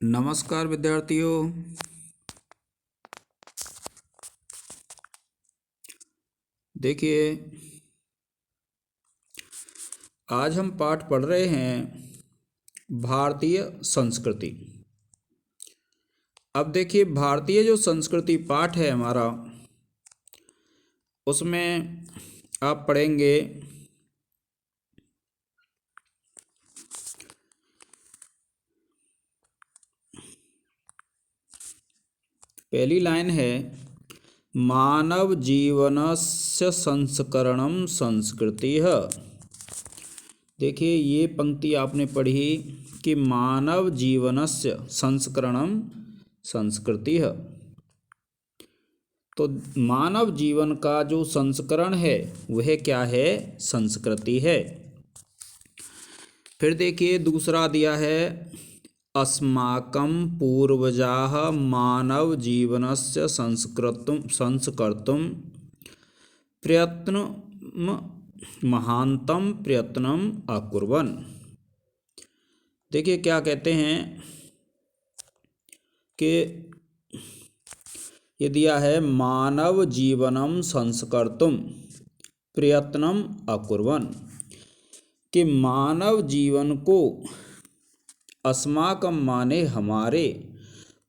नमस्कार विद्यार्थियों। देखिए, आज हम पाठ पढ़ रहे हैं भारतीय संस्कृति। अब देखिए, भारतीय जो संस्कृति पाठ है हमारा, उसमें आप पढ़ेंगे पहली लाइन है मानव जीवनस्य संस्करणम संस्कृतिः। देखिए, ये पंक्ति आपने पढ़ी कि मानव जीवनस्य संस्करणम संस्कृतिः। तो मानव जीवन का जो संस्करण है वह क्या है? संस्कृति है। फिर देखिए, दूसरा दिया है अस्माकं पूर्वजाः मानव जीवनस्य संस्कर्तुं प्रयत्नं महान्तं प्रयत्नं अकुर्वन्। देखिए क्या कहते हैं कि ये दिया है मानव जीवनम संस्कर्तुं प्रयत्नं अकुर्वन्, कि मानव जीवन को अस्माकं माने हमारे,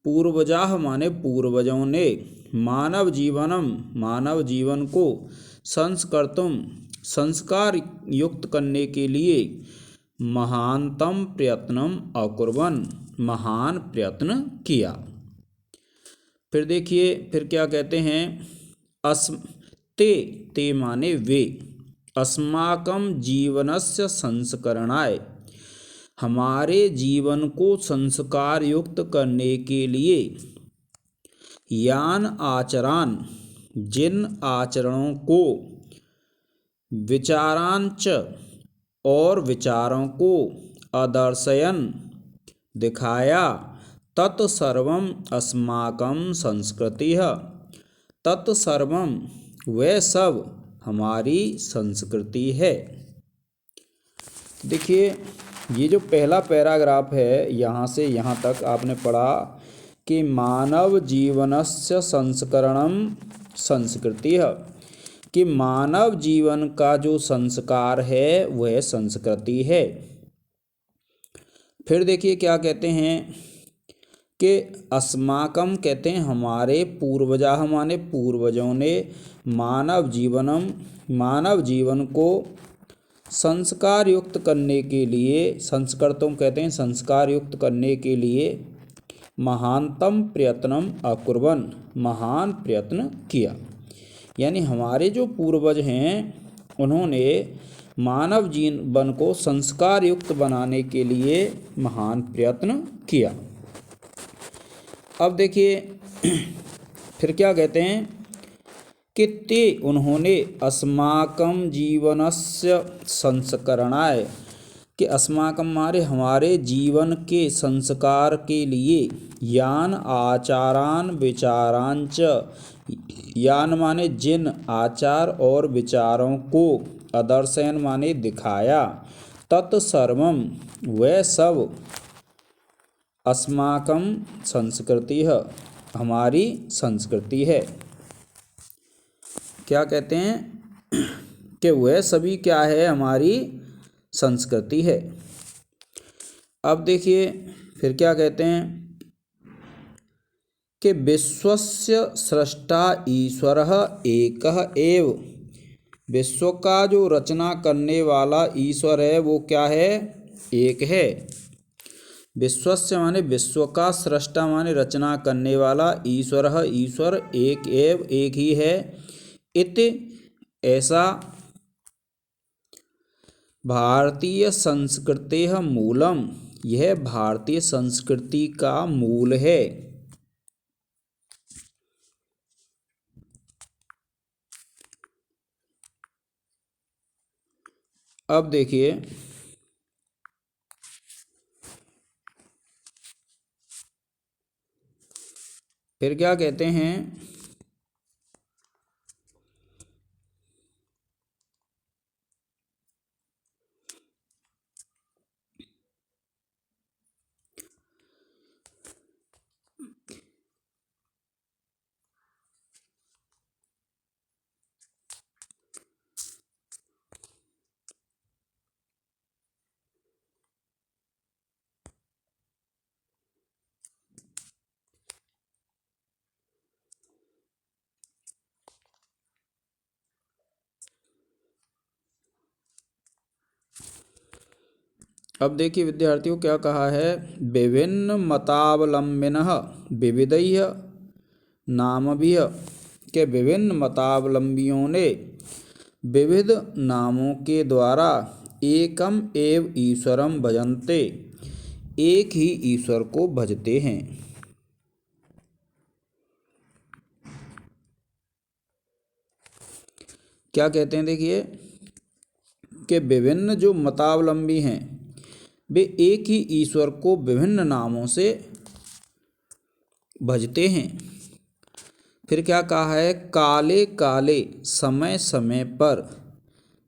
पूर्वजाः माने पूर्वजों ने, मानव जीवन को संस्कर्तुं संस्कार युक्त करने के लिए महानतम प्रयत्नम अकुर्वन् महान प्रयत्न किया। फिर देखिए, फिर क्या कहते हैं ते माने वे, अस्माकं जीवनस्य संस्करणाय हमारे जीवन को संस्कार युक्त करने के लिए यान आचरान जिन आचरणों को, विचारांच और विचारों को, अदर्शयन दिखाया, तत्सर्वम अस्माकं संस्कृतिः। तत्सर्वम वह सब हमारी संस्कृति है। देखिए, ये जो पहला पैराग्राफ है, यहाँ से यहाँ तक आपने पढ़ा कि मानव जीवनस्य संस्करणम संस्कृतिः, कि मानव जीवन का जो संस्कार है वह संस्कृति है। फिर देखिए क्या कहते हैं कि अस्माकम कहते हैं हमारे, पूर्वजाः माने पूर्वजों ने, मानव जीवन को संस्कार युक्त करने के लिए, संस्कृतों कहते हैं संस्कार युक्त करने के लिए महानतम प्रयत्नम अकुर्वन् महान प्रयत्न किया। यानी हमारे जो पूर्वज हैं उन्होंने मानव जीवन को संस्कार युक्त बनाने के लिए महान प्रयत्न किया। अब देखिए फिर क्या कहते हैं कि ते उन्होंने अस्माकं जीवनस्य संस्करणाय, कि अस्माकं मारे हमारे जीवन के संस्कार के लिए यान आचारान विचारांच, यान माने जिन आचार और विचारों को, अदर्शयन माने दिखाया, तत्सर्वम वह सब अस्माकं संस्कृतिः हमारी संस्कृति है। क्या कहते हैं कि वह सभी क्या है? हमारी संस्कृति है। अब देखिए फिर क्या कहते हैं कि विश्वस्य सृष्टा ईश्वरः एकः एव, विश्व का जो रचना करने वाला ईश्वर है वो क्या है? एक है। विश्वस्य माने विश्व का, सृष्टा माने रचना करने वाला, ईश्वरः ईश्वर, एक एव एक ही है, इति ऐसा, भारतीय संस्कृतेः मूलम यह भारतीय संस्कृति का मूल है। अब देखिए फिर क्या कहते हैं अब देखिए विद्यार्थियों क्या कहा है, विभिन्न मतावलंबिनः विविधैः नामभिः, के विभिन्न मतावलंबियों ने विविध नामों के द्वारा एकम एव ईश्वरम भजन्ते, एक ही ईश्वर को भजते हैं। क्या कहते हैं, देखिए कि विभिन्न जो मतावलंबी हैं वे एक ही ईश्वर को विभिन्न नामों से भजते हैं। फिर क्या कहा है, काले काले समय समय पर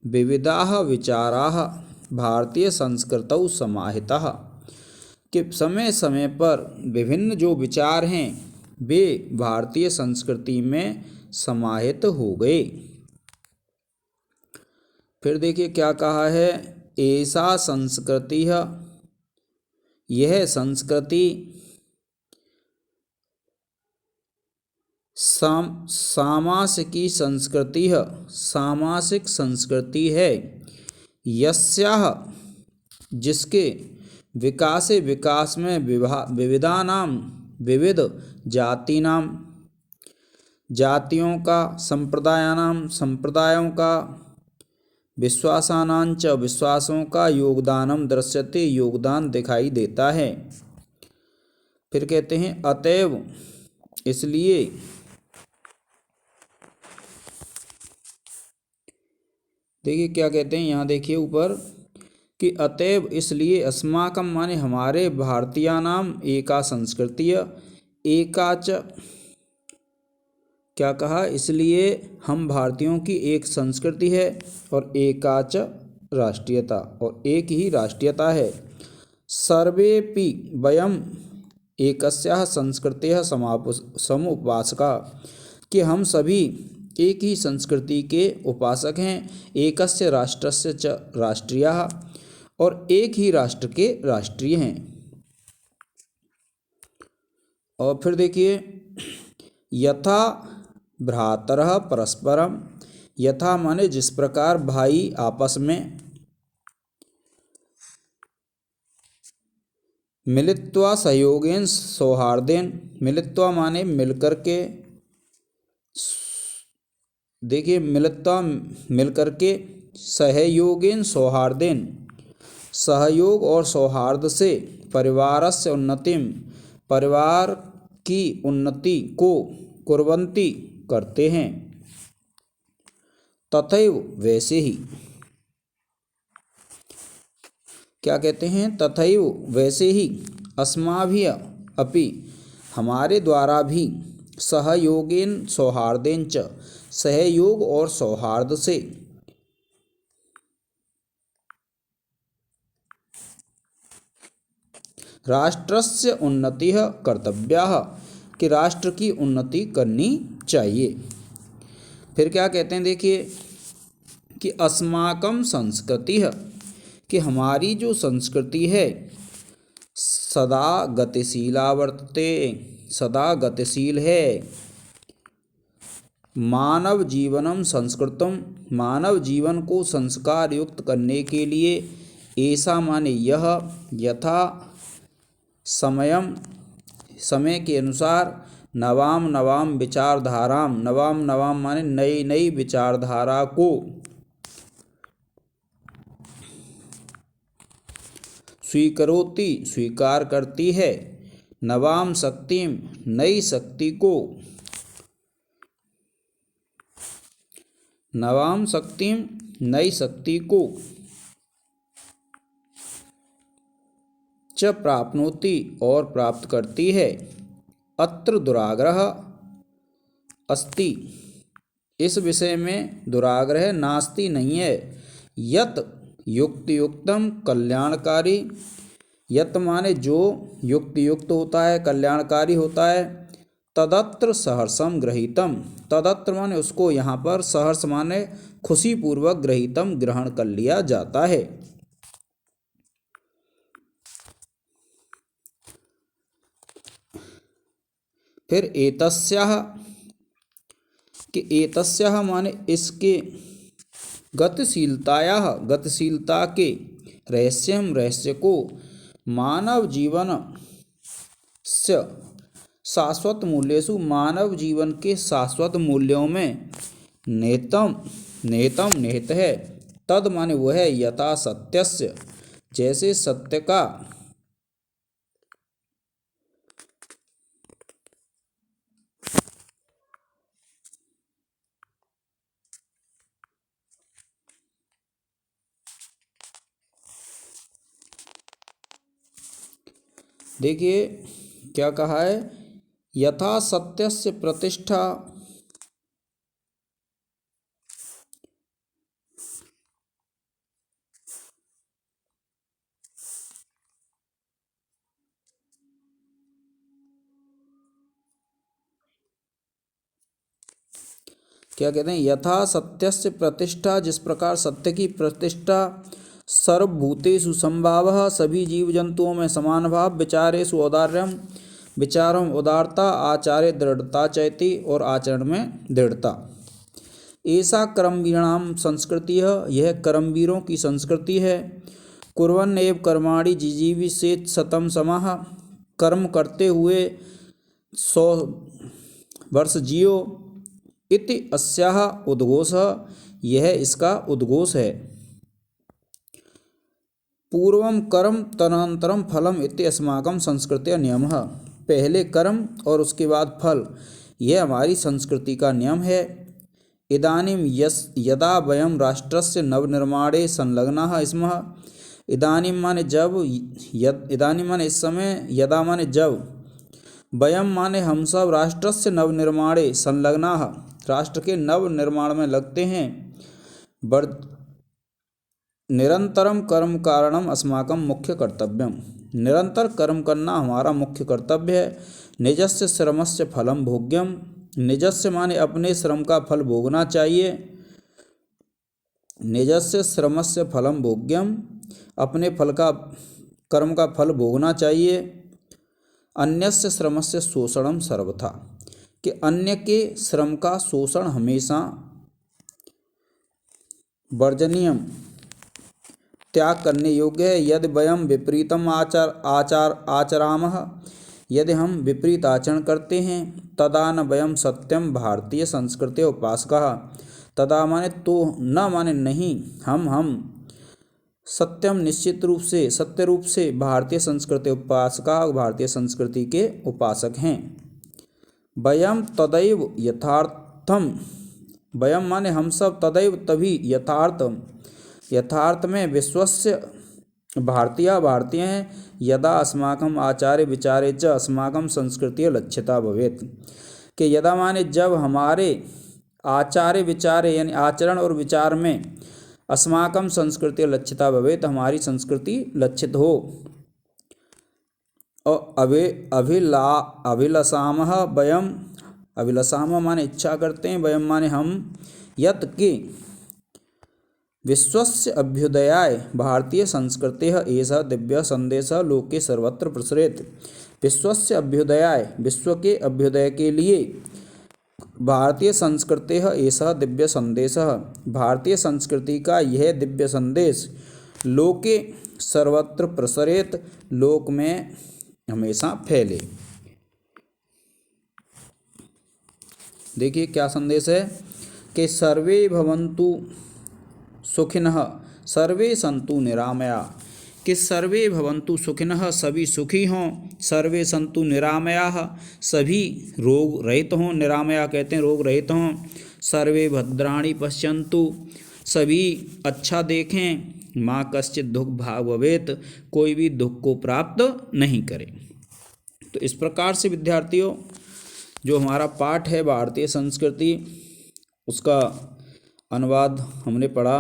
विविधाः विचाराः भारतीय संस्कृतौ समाहिताः, कि समय समय पर विभिन्न जो विचार हैं वे भारतीय संस्कृति में समाहित हो गए। फिर देखिए क्या कहा है, ऐसा संस्कृति है, यह संस्कृति सामासिकी संस्कृति है, सामासिक संस्कृति है। यस्याः, जिसके विकास में विविधानाम विविध जातीनाम जातियों का, संप्रदायानाम संप्रदायों का, विश्वासानांच विश्वासों का योगदानम दृश्यते, योगदान दिखाई देता है। फिर कहते हैं अतएव, इसलिए देखिए क्या कहते हैं यहाँ, देखिए ऊपर कि अतएव इसलिए, अस्माकम माने हमारे, भारतीयानाम एका संस्कृति, एकाच, क्या कहा, इसलिए हम भारतीयों की एक संस्कृति है और एकाच राष्ट्रीयता, और एक ही राष्ट्रीयता है। सर्वेपि वयम एकस्याः संस्कृतेः समुपासका, कि हम सभी एक ही संस्कृति के उपासक हैं। एकस्य राष्ट्रस्य च राष्ट्रीयः, और एक ही राष्ट्र के राष्ट्रीय हैं। और फिर देखिए, यथा भ्रातरः परस्परम, यथा माने जिस प्रकार भाई आपस में, मिलित्वा सहयोगेन सौहार्देन, मिलित्वा माने मिलकर के, देखिए मिलित्वा मिलकर के, सहयोगेन सौहार्देन, सहयोग और सौहार्द से, परिवारस्य उन्नतिम, परिवार की उन्नति को, कुर्वन्ति करते हैं। तथैव वैसे ही, क्या कहते हैं, तथैव वैसे ही, अस्माभिः अपि, हमारे द्वारा भी, सहयोगेन सौहार्देन च, सहयोग और सौहार्द से, राष्ट्रस्य उन्नतिः कर्तव्याः, कि राष्ट्र की उन्नति करनी चाहिए। फिर क्या कहते हैं, देखिए कि अस्माकं संस्कृति है, कि हमारी जो संस्कृति है, सदा गतिशीला वर्तते, सदा गतिशील है। मानव जीवनम संस्कृतम, मानव जीवन को संस्कार युक्त करने के लिए, ऐसा माने यह, यथा समयम, समय के अनुसार, नवाम नवाम विचारधाराम, नवाम नवाम माने नई नई विचारधारा को, स्वीकरोति स्वीकार करती है, नवाम शक्तिम नई शक्ति को, नवाम शक्तिम नई शक्ति को, च प्राप्नोति और प्राप्त करती है। अत्र दुराग्रह अस्ति, इस विषय में दुराग्रह नास्ति नहीं है। यत युक्तम कल्याणकारी, यत माने जो युक्त होता है, कल्याणकारी होता है। तदत्र सहर्षम गृहीतम, तदत्र माने उसको यहाँ पर, सहर्ष माने खुशीपूर्वक, गृहीतम ग्रहण कर लिया जाता है। फिर एतस्याः, कि एतस्याः माने इसके, गतिशीलतायाः गतिशीलता के, रहस्यम रहस्य को मानव जीवन से शाश्वत मूल्येषु मानव जीवन के शाश्वत मूल्यों में निहितम निहितम निहित है। तद माने वह यथा सत्यस्य जैसे सत्य का देखिए क्या कहा है, यथा सत्यस्य प्रतिष्ठा क्या कहते हैं, यथा सत्यस्य प्रतिष्ठा जिस प्रकार सत्य की प्रतिष्ठा सर्वभूतेषु संभावः सभी जीव जंतुओं में समान भाव विचारेषु औदार्यम विचारों में उदारता आचार्य दृढ़ता चैती और आचरण में दृढ़ता। ऐसा कर्मवीराणाम संस्कृति है, यह कर्मवीरों की संस्कृति है। कुर्वन् एव कर्माणि जिजीविषेत् शतं समाः कर्म करते हुए 100 वर्ष जियो इति अस्याः उद्घोषः यह इसका उद्घोष है। पूर्वम कर्म तदनन्तरम फलम इति अस्माकं संस्कृतेः नियमः पहले कर्म और उसके बाद फल यह हमारी संस्कृति का नियम है। इदानीं यदा वयं राष्ट्रस्य नवनिर्माणे संलग्नाः स्मः इदानीं माने जब इदानीं माने इस समय यदा माने जब वयम माने हम सब राष्ट्रस्य नवनिर्माणे संलग्नाः राष्ट्र के नव निर्माण में लगते हैं। निरंतरम कर्म कारणम अस्माकं मुख्य कर्तव्यम निरंतर कर्म करना हमारा मुख्य कर्तव्य है। निजस्य श्रमस्य फलम भोग्यम निजस्य माने अपने श्रम का फल भोगना चाहिए। निजस्य श्रमस्य फलम भोग्यम अपने फल का कर्म का फल भोगना चाहिए। अन्यस्य श्रमस्य शोषणम सर्वथा कि अन्य के श्रम का शोषण हमेशा वर्जनीयम त्याग करने योग्य है। यदि वयम विपरीतम आचरामः यदि हम विपरीत आचरण करते हैं तदा न वयम सत्यम भारतीय संस्कृति उपासकः तदा माने तो न माने नहीं हम सत्यम निश्चित रूप से सत्य रूप से भारतीय संस्कृति उपासका भारतीय संस्कृति के उपासक हैं। वयम तदैव यथार्थम वयम माने हम सब तदैव तभी यथार्थ में विश्वस्य भारतीय हैं। यदा अस्माकं आचार्य विचारे च अस्माकं संस्कृतिः लक्ष्यता भवेत् कि यदा माने जब हमारे आचार्य विचारे यानी आचरण और विचार में अस्माकं संस्कृतिः लक्ष्यता भवेत् हमारी संस्कृति लक्षित हो। और अभिलषामः वयम अभिलषामः माने इच्छा करते हैं वयम माने हम यत् कि विश्वस्य अभ्युदयाय भारतीय संस्कृतेः एषः दिव्य संदेशः लोके सर्वत्र प्रसरेत्। विश्वस्य अभ्युदयाय विश्व के अभ्युदय के लिए भारतीय संस्कृतेः एषः दिव्य संदेशः भारतीय संस्कृति का यह दिव्य संदेश लोके सर्वत्र प्रसरेत् लोक में हमेशा फैले। देखिए क्या संदेश है कि सर्वे भवन्तु सुखिनः सर्वे सन्तु निरामया कि सर्वे भवन्तु सुखिनः सभी सुखी हों सर्वे सन्तु निरामयाः सभी रोग रहित हों निरामया कहते हैं रोग रहित हों। सर्वे भद्राणि पश्यन्तु सभी अच्छा देखें माँ कश्चित् दुख भाग भवेत् कोई भी दुख को प्राप्त नहीं करे। तो इस प्रकार से विद्यार्थियों जो हमारा पाठ है भारतीय संस्कृति उसका अनुवाद हमने पढ़ा।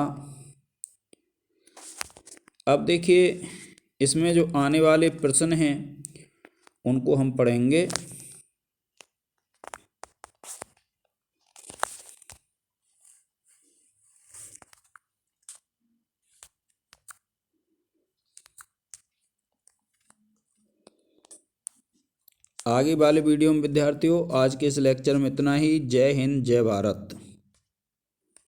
अब देखिए इसमें जो आने वाले प्रश्न हैं उनको हम पढ़ेंगे। आगे वाले वीडियो में विद्यार्थियों आज के इस लेक्चर में इतना ही। जय हिंद जय भारत।